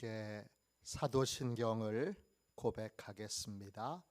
함께 사도신경을 고백하겠습니다.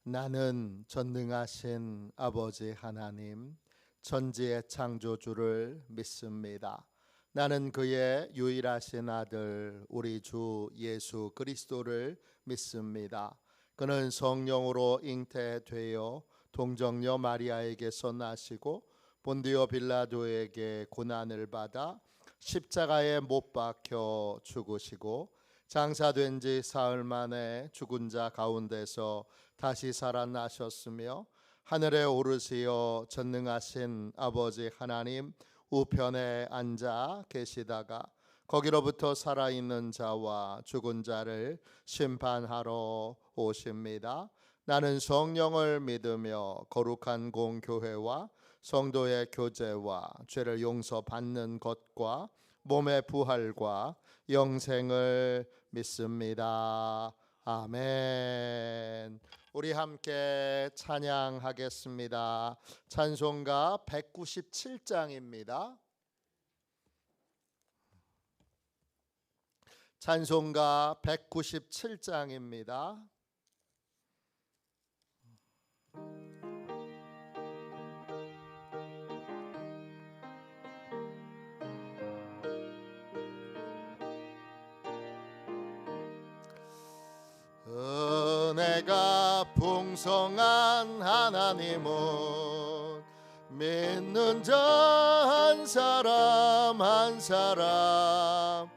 나는 전능하신 아버지 하나님, 천지의 창조주를 믿습니다. 나는 그의 유일하신 아들 우리 주 예수 그리스도를 믿습니다. 그는 성령으로 잉태되어 동정녀 마리아에게서 나시고 본디오 빌라도에게 고난을 받아 십자가에 못 박혀 죽으시고 장사된 지 사흘 만에 죽은 자 가운데서 다시 살아나셨으며 하늘에 오르시어 전능하신 아버지 하나님 우편에 앉아 계시다가 거기로부터 살아있는 자와 죽은 자를 심판하러 오십니다. 나는 성령을 믿으며 거룩한 공교회와 성도의 교제와 죄를 용서받는 것과 몸의 부활과 영생을 믿습니다. 아멘. 우리 함께 찬양하겠습니다. 찬송가 197장입니다. 찬송가 197장입니다. 은혜가 풍성한 하나님은 믿는 자 한 사람 한 사람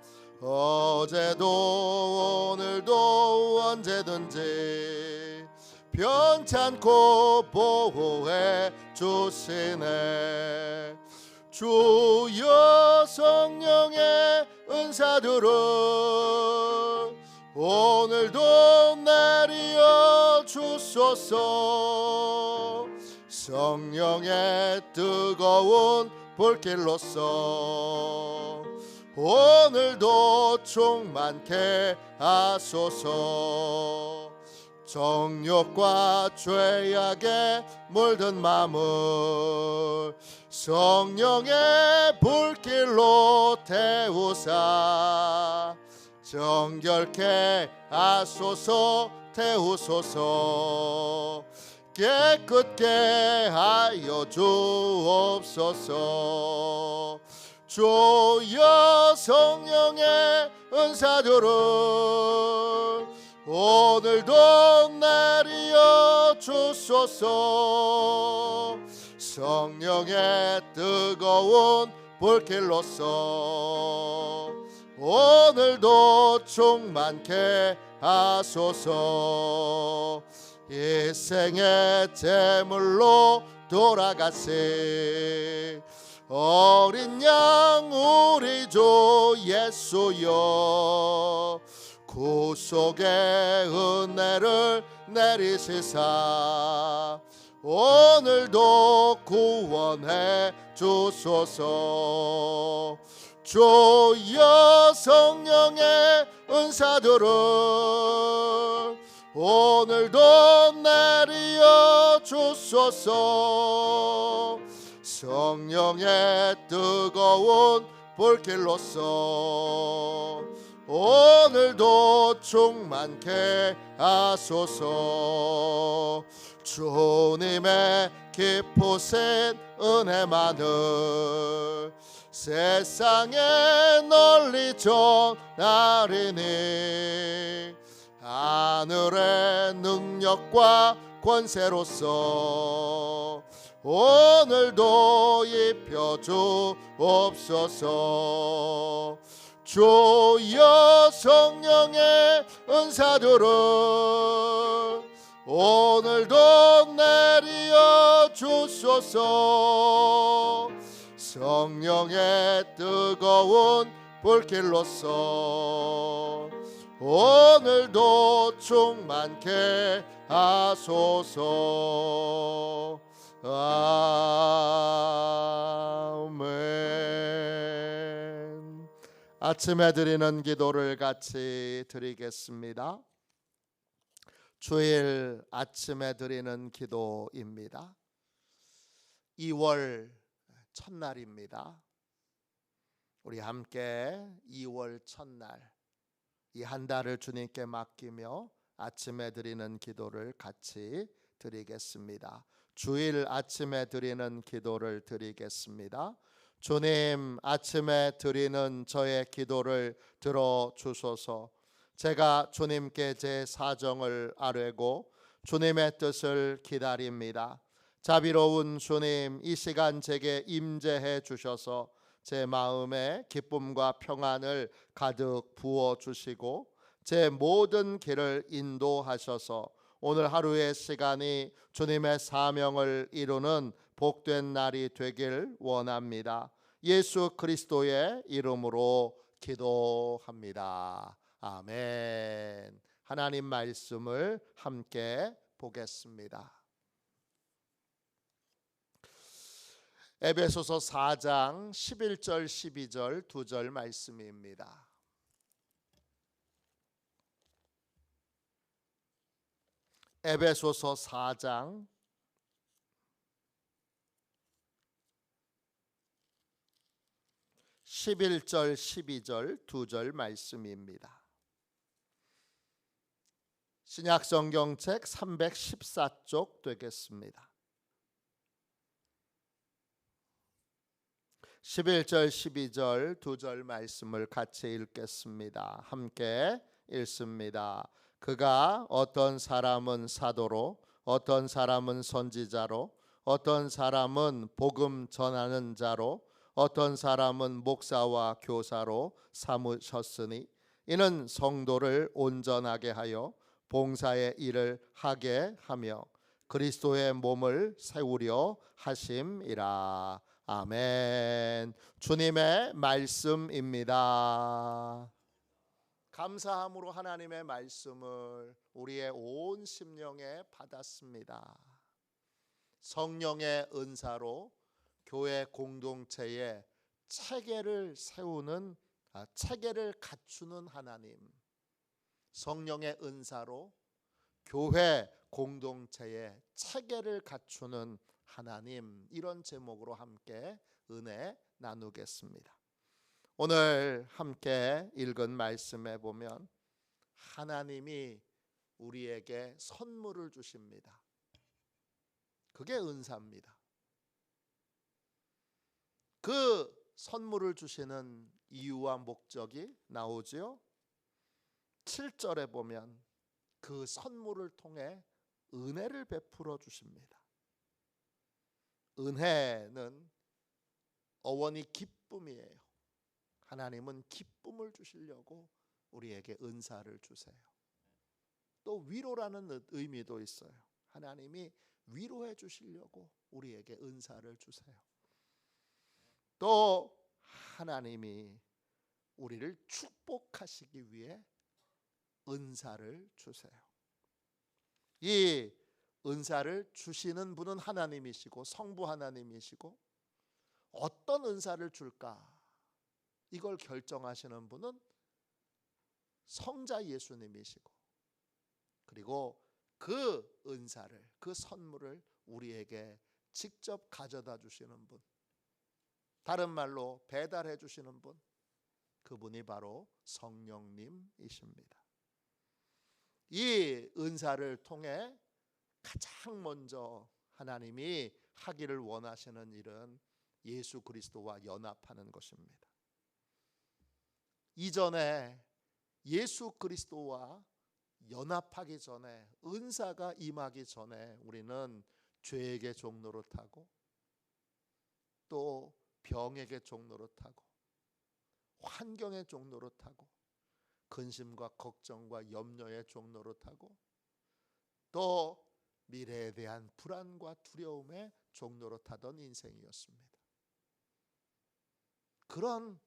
어제도 오늘도 언제든지 변찮고 보호해 주시네. 주여 성령의 은사들을 오늘도 내리어 주소서. 성령의 뜨거운 불길로서 오늘도 충만케 하소서. 정욕과 죄악에 물든 마음을 성령의 불길로 태우사 정결케 하소서. 태우소서. 깨끗게 하여 주옵소서. 주여 성령의 은사들을 오늘도 내리어 주소서. 성령의 뜨거운 불길로서 오늘도 충만케 하소서. 일생의 제물로 돌아가신 어린 양 우리 주 예수여 구속의 은혜를 내리시사 오늘도 구원해 주소서. 주여 성령의 은사들을 오늘도 내리어 주소서. 성령의 뜨거운 불길로서 오늘도 충만케 하소서. 주님의 기쁘신 은혜만을 세상에 널리 전하리니 하늘의 능력과 권세로서 오늘도 입혀 주옵소서. 주여 성령의 은사들을 오늘도 내리어 주소서. 성령의 뜨거운 불길로서 오늘도 충만케 하소서. 아멘. 아침에 드리는 기도를 같이 드리겠습니다. 주일 아침에 드리는 기도입니다. 2월 첫날입니다. 우리 함께 2월 첫날 이 한 달을 주님께 맡기며 아침에 드리는 기도를 같이 드리겠습니다. 주일 아침에 드리는 기도를 드리겠습니다. 주님, 아침에 드리는 저의 기도를 들어주소서. 제가 주님께 제 사정을 아뢰고 주님의 뜻을 기다립니다. 자비로운 주님, 이 시간 제게 임재해 주셔서 제 마음에 기쁨과 평안을 가득 부어주시고 제 모든 길을 인도하셔서 오늘 하루의 시간이 주님의 사명을 이루는 복된 날이 되길 원합니다. 예수 그리스도의 이름으로 기도합니다. 아멘. 하나님 말씀을 함께 보겠습니다. 에베소서 4장 11절 12절 2절 말씀입니다. 에베소서 4장 11절 12절 2절 말씀입니다. 신약성경책 314쪽 되겠습니다. 11절 12절 2절 말씀을 같이 읽겠습니다. 함께 읽습니다. 그가 어떤 사람은 사도로, 어떤 사람은 선지자로, 어떤 사람은 복음 전하는 자로, 어떤 사람은 목사와 교사로 삼으셨으니 이는 성도를 온전하게 하여 봉사의 일을 하게 하며 그리스도의 몸을 세우려 하심이라. 아멘. 주님의 말씀입니다. 감사함으로 하나님의 말씀을 우리의 온 심령에 받았습니다. 성령의 은사로 교회 공동체에 체계를 세우는 체계를 갖추는 하나님, 성령의 은사로 교회 공동체에 체계를 갖추는 하나님, 이런 제목으로 함께 은혜 나누겠습니다. 오늘 함께 읽은 말씀에 보면 하나님이 우리에게 선물을 주십니다. 그게 은사입니다. 그 선물을 주시는 이유와 목적이 나오지요. 7절에 보면 그 선물을 통해 은혜를 베풀어 주십니다. 은혜는 어원이 기쁨이에요. 하나님은 기쁨을 주시려고 우리에게 은사를 주세요. 또 위로라는 의미도 있어요. 하나님이 위로해 주시려고 우리에게 은사를 주세요. 또 하나님이 우리를 축복하시기 위해 은사를 주세요. 이 은사를 주시는 분은 하나님이시고 성부 하나님이시고 어떤 은사를 줄까? 이걸 결정하시는 분은 성자 예수님이시고 그리고 그 은사를, 그 선물을 우리에게 직접 가져다 주시는 분, 다른 말로 배달해 주시는 분, 그분이 바로 성령님이십니다. 이 은사를 통해 가장 먼저 하나님이 하기를 원하시는 일은 예수 그리스도와 연합하는 것입니다. 이전에 예수 그리스도와 연합하기 전에, 은사가 임하기 전에 우리는 죄에게 종노릇하고 또 병에게 종노릇하고 환경에 종노릇하고 근심과 걱정과 염려에 종노릇하고 또 미래에 대한 불안과 두려움에 종노릇하던 인생이었습니다. 그런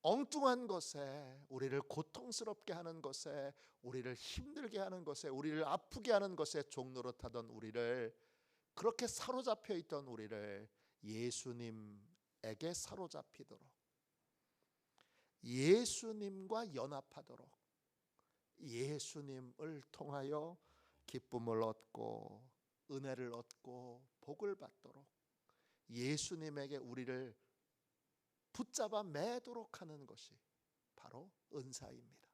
엉뚱한 것에, 우리를 고통스럽게 하는 것에, 우리를 힘들게 하는 것에, 우리를 아프게 하는 것에 종노릇하던 우리를, 그렇게 사로잡혀 있던 우리를 예수님에게 사로잡히도록, 예수님과 연합하도록, 예수님을 통하여 기쁨을 얻고 은혜를 얻고 복을 받도록 예수님에게 우리를 붙잡아 매도록 하는 것이 바로 은사입니다.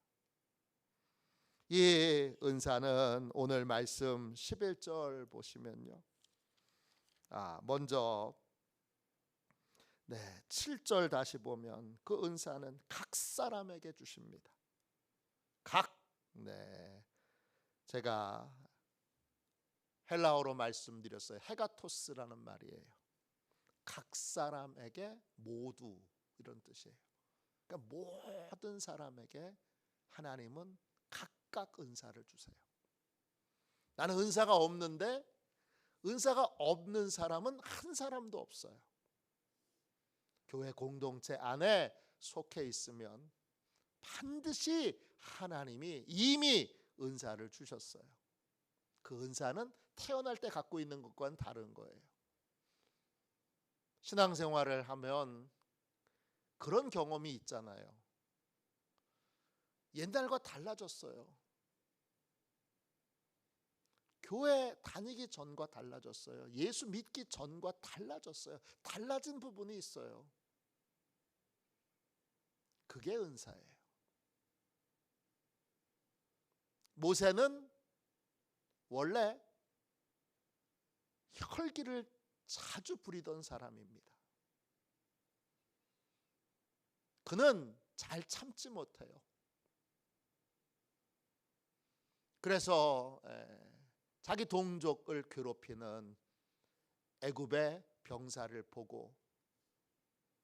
이 은사는 오늘 말씀 11절 보시면요. 먼저 7절 다시 보면 그 은사는 각 사람에게 주십니다. 제가 헬라어로 말씀드렸어요. 헤가토스라는 말이에요. 각 사람에게 모두, 이런 뜻이에요. 그러니까 모든 사람에게 하나님은 각각 은사를 주세요. 나는 은사가 없는데, 은사가 없는 사람은 한 사람도 없어요. 교회 공동체 안에 속해 있으면 반드시 하나님이 이미 은사를 주셨어요. 그 은사는 태어날 때 갖고 있는 것과는 다른 거예요. 신앙생활을 하면 그런 경험이 있잖아요. 옛날과 달라졌어요. 교회 다니기 전과 달라졌어요. 예수 믿기 전과 달라졌어요. 달라진 부분이 있어요. 그게 은사예요. 모세는 원래 혈기를 자주 부리던 사람입니다. 그는 잘 참지 못해요. 그래서 자기 동족을 괴롭히는 애굽의 병사를 보고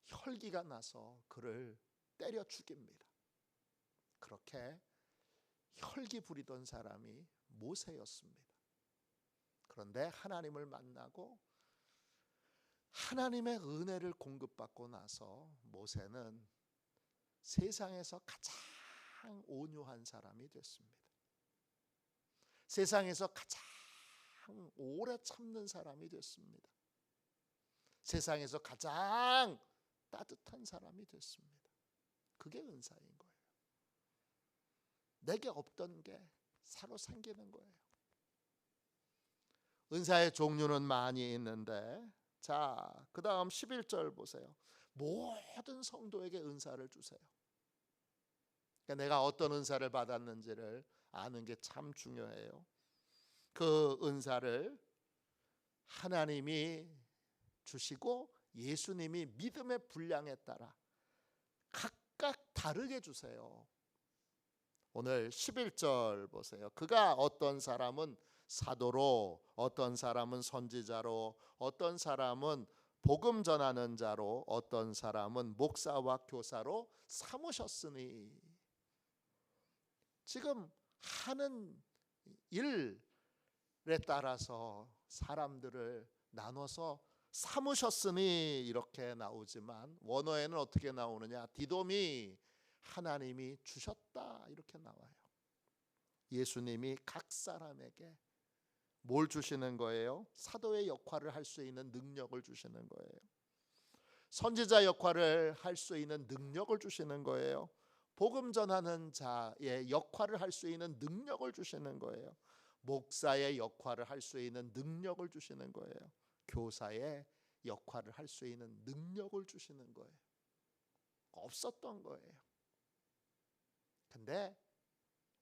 혈기가 나서 그를 때려 죽입니다. 그렇게 혈기 부리던 사람이 모세였습니다. 그런데 하나님을 만나고 하나님의 은혜를 공급받고 나서 모세는 세상에서 가장 온유한 사람이 됐습니다. 세상에서 가장 오래 참는 사람이 됐습니다. 세상에서 가장 따뜻한 사람이 됐습니다. 그게 은사인 거예요. 내게 없던 게 새로 생기는 거예요. 은사의 종류는 많이 있는데, 그 다음 11절 보세요. 모든 성도에게 은사를 주세요. 그러니까 내가 어떤 은사를 받았는지를 아는 게 참 중요해요. 그 은사를 하나님이 주시고 예수님이 믿음의 분량에 따라 각각 다르게 주세요. 오늘 11절 보세요. 그가 어떤 사람은 사도로, 어떤 사람은 선지자로, 어떤 사람은 복음 전하는 자로, 어떤 사람은 목사와 교사로 삼으셨으니. 지금 하는 일에 따라서 사람들을 나눠서 삼으셨으니 이렇게 나오지만 원어에는 어떻게 나오느냐? 디도미, 하나님이 주셨다, 이렇게 나와요. 예수님이 각 사람에게 뭘 주시는 거예요? 사도의 역할을 할 수 있는 능력을 주시는 거예요. 선지자 역할을 할 수 있는 능력을 주시는 거예요. 복음 전하는 자의 역할을 할 수 있는 능력을 주시는 거예요. 목사의 역할을 할 수 있는 능력을 주시는 거예요. 교사의 역할을 할 수 있는 능력을 주시는 거예요. 없었던 거예요. 근데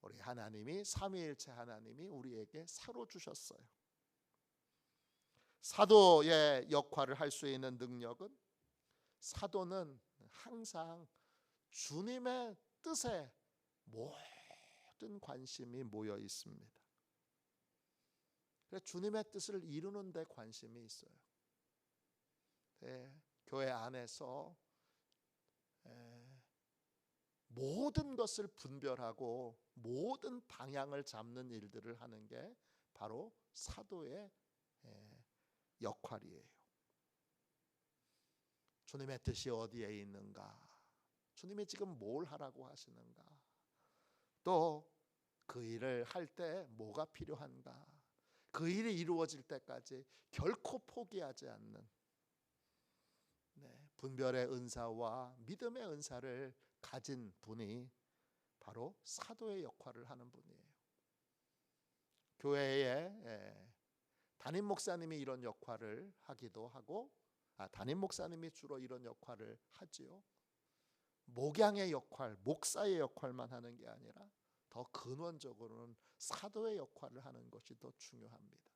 우리 하나님이, 삼위일체 하나님이 우리에게 새로 주셨어요. 사도의 역할을 할 수 있는 능력은, 사도는 항상 주님의 뜻에 모든 관심이 모여 있습니다. 그래서 주님의 뜻을 이루는 데 관심이 있어요. 교회 안에서 모든 것을 분별하고 모든 방향을 잡는 일들을 하는 게 바로 사도의 역할이에요. 주님의 뜻이 어디에 있는가? 주님이 지금 뭘 하라고 하시는가? 또 그 일을 할 때 뭐가 필요한가? 그 일이 이루어질 때까지 결코 포기하지 않는 분별의 은사와 믿음의 은사를 가진 분이 바로 사도의 역할을 하는 분이에요. 교회에 담임 목사님이 이런 역할을 하기도 하고, 담임 목사님이 주로 이런 역할을 하지요. 목양의 역할, 목사의 역할만 하는 게 아니라 더 근원적으로는 사도의 역할을 하는 것이 더 중요합니다.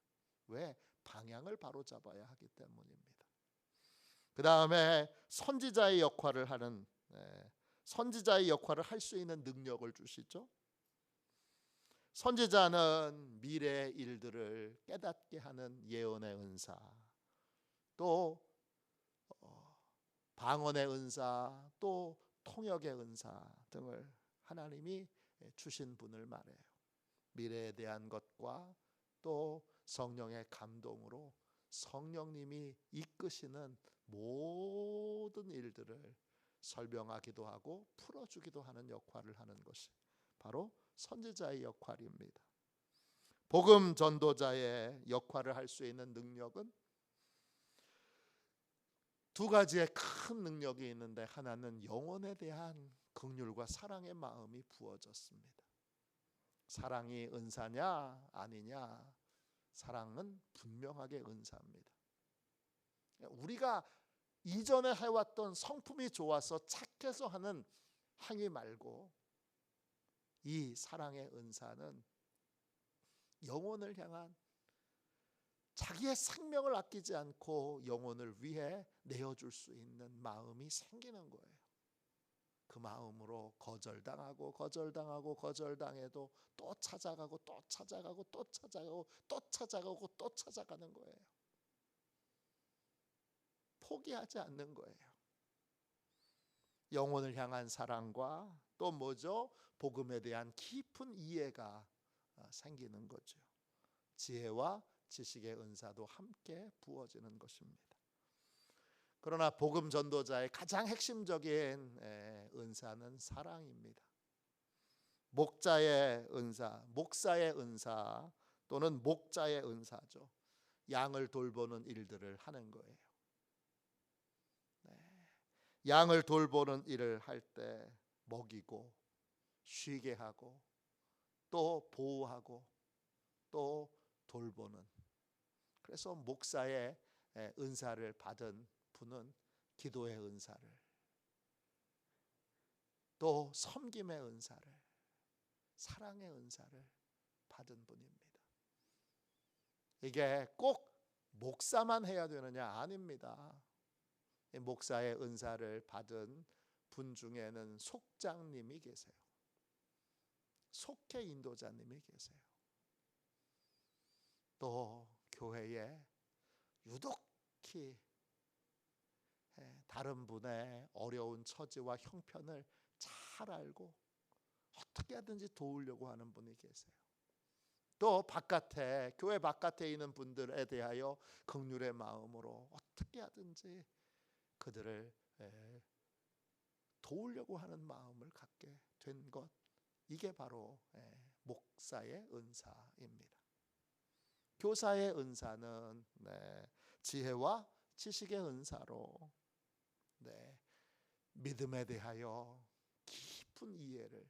왜? 방향을 바로 잡아야 하기 때문입니다. 그 다음에 선지자의 역할을 하는, 선지자의 역할을 할 수 있는 능력을 주시죠. 선지자는 미래의 일들을 깨닫게 하는 예언의 은사, 또 방언의 은사, 또 통역의 은사 등을 하나님이 주신 분을 말해요. 미래에 대한 것과 또 성령의 감동으로 성령님이 이끄시는 모든 일들을 설명하기도 하고 풀어주기도 하는 역할을 하는 것이 바로 선지자의 역할입니다. 복음 전도자의 역할을 할 수 있는 능력은 두 가지의 큰 능력이 있는데, 하나는 영혼에 대한 긍휼과 사랑의 마음이 부어졌습니다. 사랑이 은사냐 아니냐, 사랑은 분명하게 은사입니다. 우리가 이전에 해왔던 성품이 좋아서 착해서 하는 행위 말고, 이 사랑의 은사는 영혼을 향한 자기의 생명을 아끼지 않고 영혼을 위해 내어줄 수 있는 마음이 생기는 거예요. 그 마음으로 거절당하고 거절당하고 거절당해도 또 찾아가고 또 찾아가고 또 찾아가고 또 찾아가고 또 찾아가는 거예요. 포기하지 않는 거예요. 영혼을 향한 사랑과 또 뭐죠? 복음에 대한 깊은 이해가 생기는 거죠. 지혜와 지식의 은사도 함께 부어지는 것입니다. 그러나 복음 전도자의 가장 핵심적인 은사는 사랑입니다. 목자의 은사, 목사의 은사 또는 목자의 은사죠. 양을 돌보는 일들을 하는 거예요. 양을 돌보는 일을 할 때 먹이고 쉬게 하고 또 보호하고 또 돌보는, 그래서 목사의 은사를 받은 분은 기도의 은사를, 또 섬김의 은사를, 사랑의 은사를 받은 분입니다. 이게 꼭 목사만 해야 되느냐? 아닙니다. 목사의 은사를 받은 분 중에는 속장님이 계세요. 속회 인도자님이 계세요. 또 교회에 유독히 다른 분의 어려운 처지와 형편을 잘 알고 어떻게 하든지 도우려고 하는 분이 계세요. 또 바깥에, 교회 바깥에 있는 분들에 대하여 긍휼의 마음으로 어떻게 하든지 그들을 도우려고 하는 마음을 갖게 된 것, 이게 바로 목사의 은사입니다. 교사의 은사는 지혜와 지식의 은사로 믿음에 대하여 깊은 이해를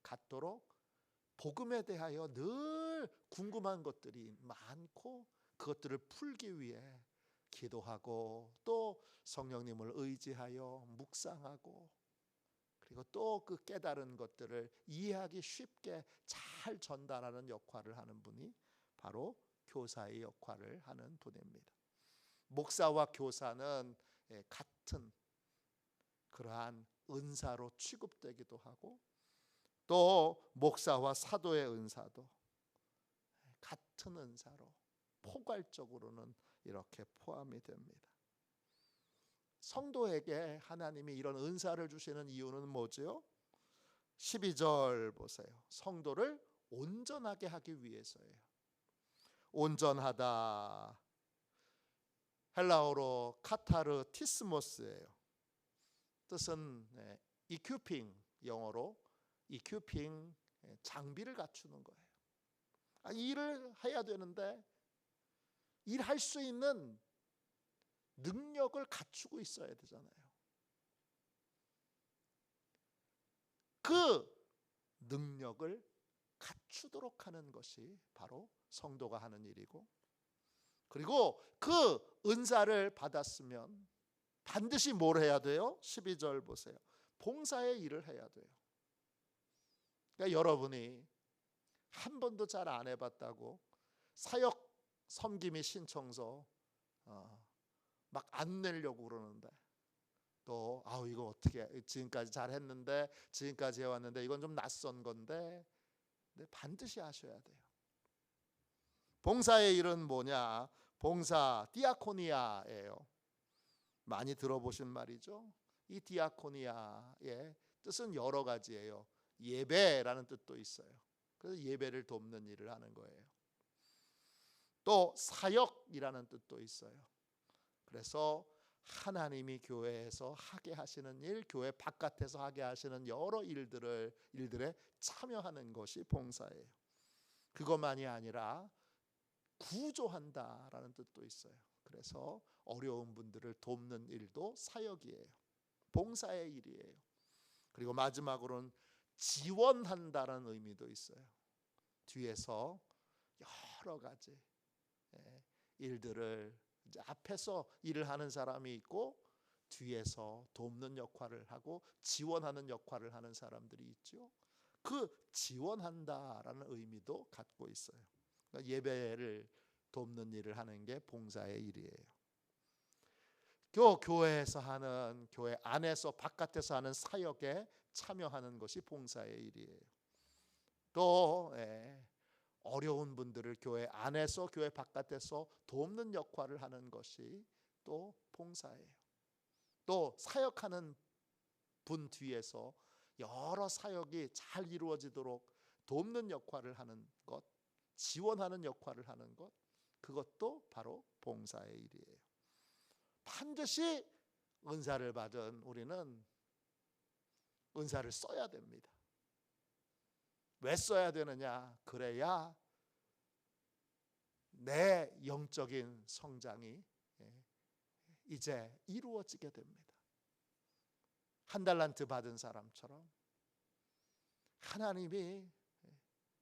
갖도록, 복음에 대하여 늘 궁금한 것들이 많고 그것들을 풀기 위해 기도하고 또 성령님을 의지하여 묵상하고, 그리고 또 그 깨달은 것들을 이해하기 쉽게 잘 전달하는 역할을 하는 분이 바로 교사의 역할을 하는 분입니다. 목사와 교사는 같은 그러한 은사로 취급되기도 하고, 또 목사와 사도의 은사도 같은 은사로 포괄적으로는 이렇게 포함이 됩니다. 성도에게 하나님이 이런 은사를 주시는 이유는 뭐죠? 12절 보세요. 성도를 온전하게 하기 위해서예요. 온전하다, 헬라어로 카타르티스모스예요. 뜻은 이큐핑, 영어로 이큐핑, 장비를 갖추는 거예요. 일을 해야 되는데 일할 수 있는 능력을 갖추고 있어야 되잖아요. 그 능력을 갖추도록 하는 것이 바로 성도가 하는 일이고, 그리고 그 은사를 받았으면 반드시 뭘 해야 돼요? 12절 보세요. 봉사의 일을 해야 돼요. 그러니까 여러분이 한 번도 잘 안 해봤다고 사역 섬김이 신청서 막 안 내려고 그러는데, 또 이거 어떻게 지금까지 잘 했는데, 지금까지 해왔는데 이건 좀 낯선 건데, 근데 반드시 하셔야 돼요. 봉사의 일은 뭐냐? 봉사, 디아코니아예요. 많이 들어보신 말이죠. 이 디아코니아의 뜻은 여러 가지예요. 예배라는 뜻도 있어요. 그래서 예배를 돕는 일을 하는 거예요. 또 사역이라는 뜻도 있어요. 그래서 하나님이 교회에서 하게 하시는 일, 교회 바깥에서 하게 하시는 여러 일들에 참여하는 것이 봉사예요. 그것만이 아니라 구조한다라는 뜻도 있어요. 그래서 어려운 분들을 돕는 일도 사역이에요. 봉사의 일이에요. 그리고 마지막으로는 지원한다는 의미도 있어요. 뒤에서 여러 가지 일들을, 이제 앞에서 일을 하는 사람이 있고 뒤에서 돕는 역할을 하고 지원하는 역할을 하는 사람들이 있죠. 그 지원한다라는 의미도 갖고 있어요. 그러니까 예배를 돕는 일을 하는 게 봉사의 일이에요. 교회에서 하는, 교회 안에서 바깥에서 하는 사역에 참여하는 것이 봉사의 일이에요. 또 어려운 분들을 교회 안에서 교회 바깥에서 돕는 역할을 하는 것이 또 봉사예요. 또 사역하는 분 뒤에서 여러 사역이 잘 이루어지도록 돕는 역할을 하는 것, 지원하는 역할을 하는 것, 그것도 바로 봉사의 일이에요. 반드시 은사를 받은 우리는 은사를 써야 됩니다. 왜 써야 되느냐? 그래야 내 영적인 성장이 이제 이루어지게 됩니다. 한 달란트 받은 사람처럼 하나님이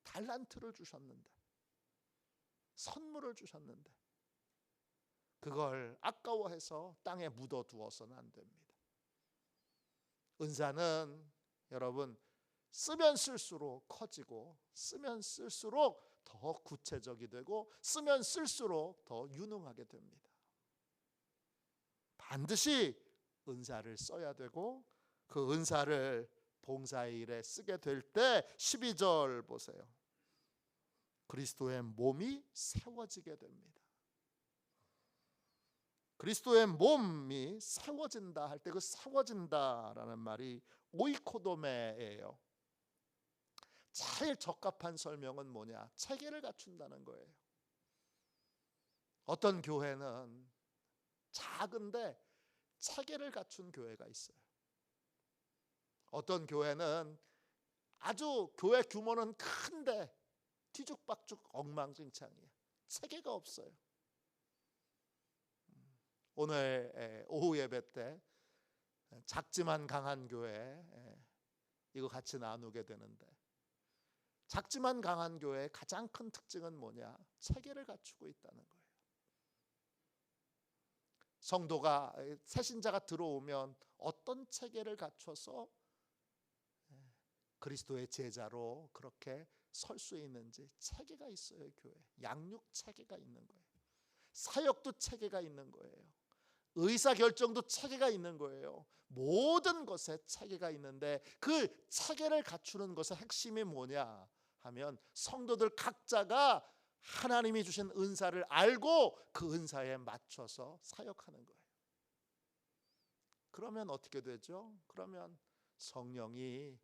달란트를 주셨는데, 선물을 주셨는데 그걸 아까워해서 땅에 묻어두어서는 안 됩니다. 은사는 여러분 쓰면 쓸수록 커지고, 쓰면 쓸수록 더 구체적이 되고, 쓰면 쓸수록 더 유능하게 됩니다. 반드시 은사를 써야 되고, 그 은사를 봉사의 일에 쓰게 될 때 12절 보세요. 그리스도의 몸이 세워지게 됩니다. 그리스도의 몸이 세워진다 할 때 그 세워진다라는 말이 오이코도메예요. 제일 적합한 설명은 뭐냐? 체계를 갖춘다는 거예요. 어떤 교회는 작은데 체계를 갖춘 교회가 있어요. 어떤 교회는 아주 교회 규모는 큰데 뒤죽박죽 엉망진창이에요. 체계가 없어요. 오늘 오후 예배 때 작지만 강한 교회, 이거 같이 나누게 되는데, 작지만 강한 교회의 가장 큰 특징은 뭐냐? 체계를 갖추고 있다는 거예요. 성도가, 새신자가 들어오면 어떤 체계를 갖춰서 그리스도의 제자로 그렇게 설 수 있는지 체계가 있어요. 교회 양육 체계가 있는 거예요. 사역도 체계가 있는 거예요. 의사결정도 체계가 있는 거예요. 모든 것에 체계가 있는데, 그 체계를 갖추는 것의 핵심이 뭐냐 하면 성도들 각자가 하나님이 주신 은사를 알고 그 은사에 맞춰서 사역하는 거예요. 그러면 어떻게 되죠? 그러면 성령이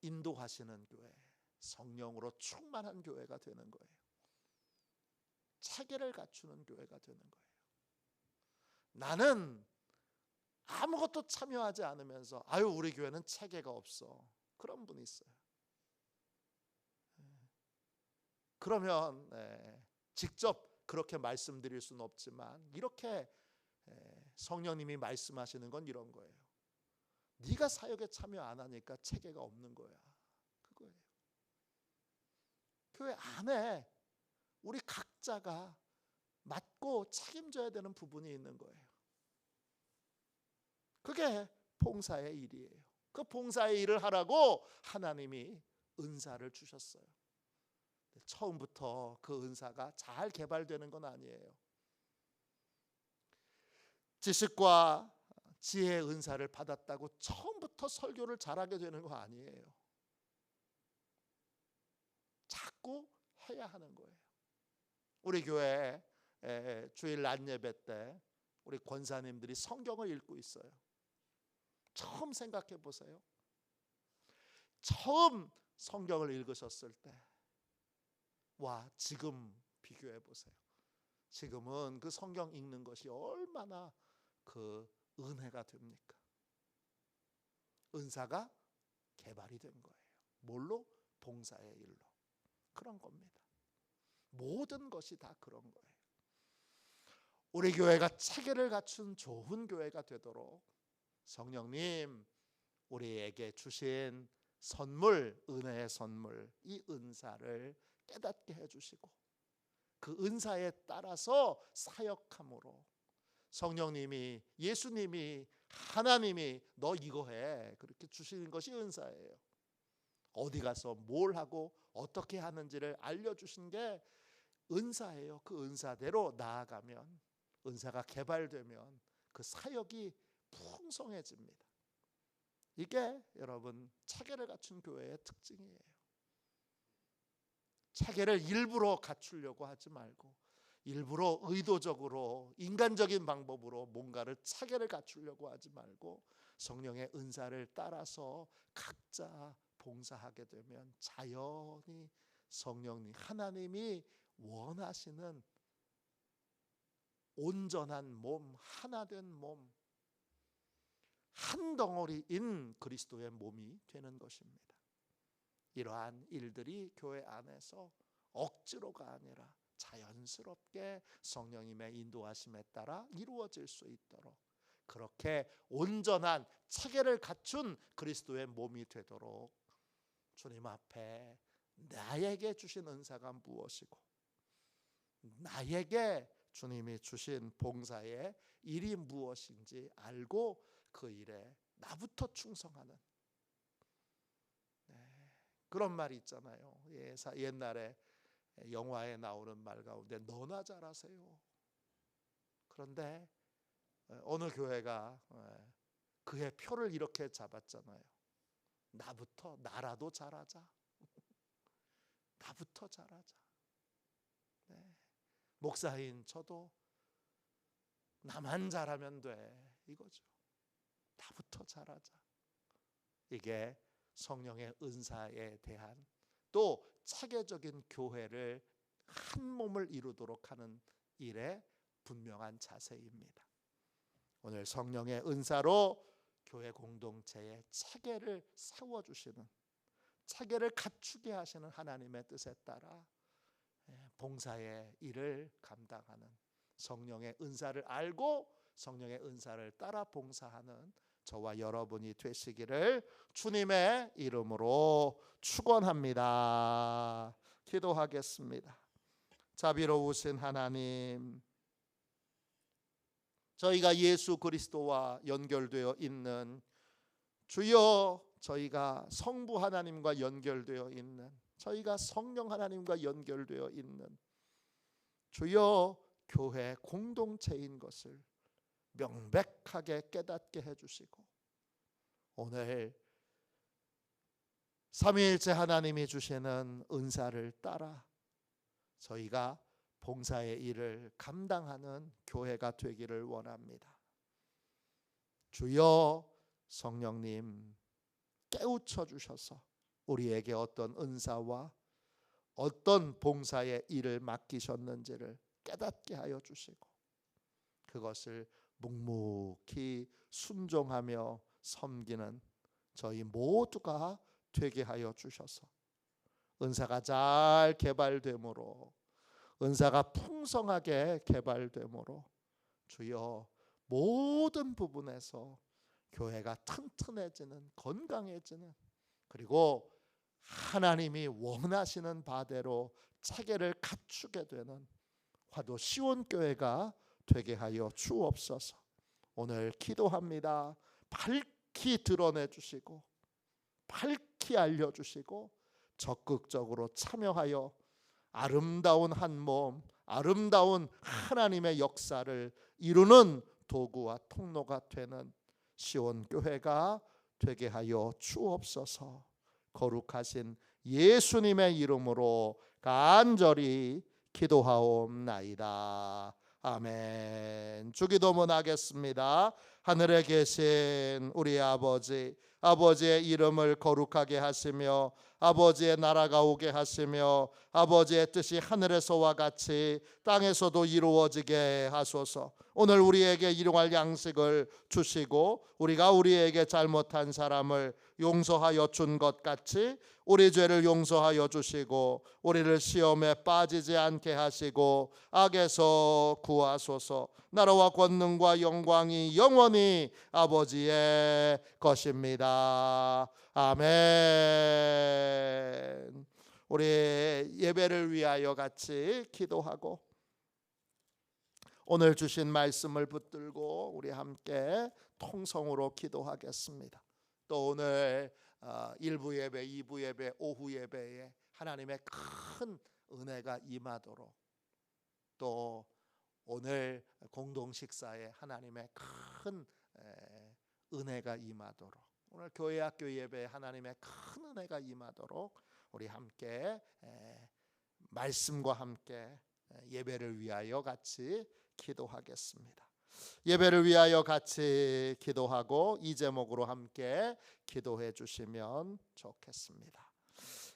인도하시는 교회, 성령으로 충만한 교회가 되는 거예요. 체계를 갖추는 교회가 되는 거예요. 나는 아무것도 참여하지 않으면서 우리 교회는 체계가 없어, 그런 분이 있어요. 그러면 직접 그렇게 말씀드릴 수는 없지만, 이렇게 성령님이 말씀하시는 건 이런 거예요. 네가 사역에 참여 안 하니까 체계가 없는 거야, 그거예요. 교회 안에 우리 각자가 맡고 책임져야 되는 부분이 있는 거예요. 그게 봉사의 일이에요. 그 봉사의 일을 하라고 하나님이 은사를 주셨어요. 처음부터 그 은사가 잘 개발되는 건 아니에요. 지식과 지혜의 은사를 받았다고 처음부터 설교를 잘하게 되는 거 아니에요. 자꾸 해야 하는 거예요. 우리 교회 주일 낮 예배 때 우리 권사님들이 성경을 읽고 있어요. 처음 생각해 보세요. 처음 성경을 읽으셨을 때와 지금 비교해 보세요. 지금은 그 성경 읽는 것이 얼마나 그 은혜가 됩니까? 은사가 개발이 된 거예요. 뭘로? 봉사의 일로. 그런 겁니다. 모든 것이 다 그런 거예요. 우리 교회가 체계를 갖춘 좋은 교회가 되도록 성령님 우리에게 주신 선물, 은혜의 선물, 이 은사를 깨닫게 해주시고 그 은사에 따라서 사역함으로 성령님이, 예수님이, 하나님이 너 이거 해 그렇게 주시는 것이 은사예요. 어디 가서 뭘 하고 어떻게 하는지를 알려주신 게 은사예요. 그 은사대로 나아가면, 은사가 개발되면 그 사역이 풍성해집니다. 이게 여러분 체계를 갖춘 교회의 특징이에요. 체계를 일부러 갖추려고 하지 말고 일부러 의도적으로 인간적인 방법으로 뭔가를 체계를 갖추려고 하지 말고 성령의 은사를 따라서 각자 봉사하게 되면 자연히 성령님, 하나님이 원하시는 온전한 몸, 하나된 몸, 한 덩어리인 그리스도의 몸이 되는 것입니다. 이러한 일들이 교회 안에서 억지로가 아니라 자연스럽게 성령님의 인도하심에 따라 이루어질 수 있도록 그렇게 온전한 체계를 갖춘 그리스도의 몸이 되도록 주님 앞에 나에게 주신 은사가 무엇이고 나에게 주님이 주신 봉사의 일이 무엇인지 알고 그 일에 나부터 충성하는 그런 말이 있잖아요. 옛날에 영화에 나오는 말 가운데 너나 잘하세요. 그런데 어느 교회가 그의 표를 이렇게 잡았잖아요. 나부터, 나라도 잘하자. 나부터 잘하자. 목사인 저도 나만 잘하면 돼 이거죠. 나부터 잘하자. 이게 성령의 은사에 대한 또 체계적인 교회를 한 몸을 이루도록 하는 일의 분명한 자세입니다. 오늘 성령의 은사로 교회 공동체의 체계를 세워주시는, 체계를 갖추게 하시는 하나님의 뜻에 따라 봉사의 일을 감당하는, 성령의 은사를 알고 성령의 은사를 따라 봉사하는 저와 여러분이 되시기를 주님의 이름으로 축원합니다. 기도하겠습니다. 자비로우신 하나님, 저희가 예수 그리스도와 연결되어 있는 주여, 저희가 성부 하나님과 연결되어 있는, 저희가 성령 하나님과 연결되어 있는 주여 교회 공동체인 것을 명백하게 깨닫게 해주시고 오늘 삼위일체 하나님이 주시는 은사를 따라 저희가 봉사의 일을 감당하는 교회가 되기를 원합니다. 주여 성령님 깨우쳐 주셔서 우리에게 어떤 은사와 어떤 봉사의 일을 맡기셨는지를 깨닫게 하여 주시고 그것을 묵묵히 순종하며 섬기는 저희 모두가 되게 하여 주셔서 은사가 잘 개발되므로, 은사가 풍성하게 개발되므로 주여 모든 부분에서 교회가 튼튼해지는, 건강해지는, 그리고 하나님이 원하시는 바대로 체계를 갖추게 되는 화도 시온교회가 되게 하여 주옵소서. 오늘 기도합니다. 밝히 드러내 주시고 밝히 알려주시고 적극적으로 참여하여 아름다운 한 몸, 아름다운 하나님의 역사를 이루는 도구와 통로가 되는 시온교회가 되게 하여 주옵소서. 거룩하신 예수님의 이름으로 간절히 기도하옵나이다. 아멘. 주기도문 하겠습니다. 하늘에 계신 우리 아버지, 아버지의 이름을 거룩하게 하시며 아버지의 나라가 오게 하시며 아버지의 뜻이 하늘에서와 같이 땅에서도 이루어지게 하소서. 오늘 우리에게 일용할 양식을 주시고 우리가 우리에게 잘못한 사람을 용서하여 준 것 같이 우리 죄를 용서하여 주시고 우리를 시험에 빠지지 않게 하시고 악에서 구하소서. 나라와 권능과 영광이 영원히 아버지의 것입니다. 아멘. 우리 예배를 위하여 같이 기도하고 오늘 주신 말씀을 붙들고 우리 함께 통성으로 기도하겠습니다. 또 오늘 1부 예배, 2부 예배, 오후 예배에 하나님의 큰 은혜가 임하도록, 또 오늘 공동 식사에 하나님의 큰 은혜가 임하도록, 오늘 교회 학교 예배에 하나님의 큰 은혜가 임하도록 우리 함께 말씀과 함께 예배를 위하여 같이 기도하겠습니다. 예배를 위하여 같이 기도하고 이 제목으로 함께 기도해 주시면 좋겠습니다.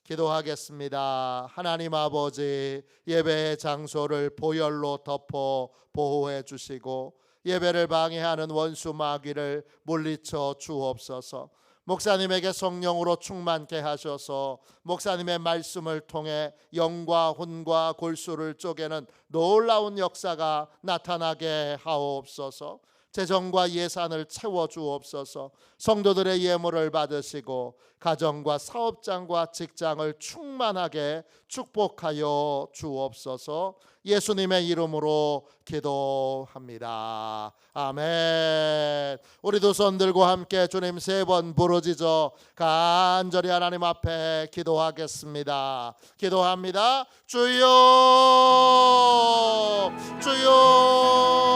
기도하겠습니다. 하나님 아버지, 예배의 장소를 보혈로 덮어 보호해 주시고 예배를 방해하는 원수 마귀를 물리쳐 주옵소서. 목사님에게 성령으로 충만케 하셔서 목사님의 말씀을 통해 영과 혼과 골수를 쪼개는 놀라운 역사가 나타나게 하옵소서. 재정과 예산을 채워 주옵소서. 성도들의 예물을 받으시고 가정과 사업장과 직장을 충만하게 축복하여 주옵소서. 예수님의 이름으로 기도합니다. 아멘. 우리 두 손 들고 함께 주님 3번 부르짖어 간절히 하나님 앞에 기도하겠습니다. 기도합니다. 주여, 주여.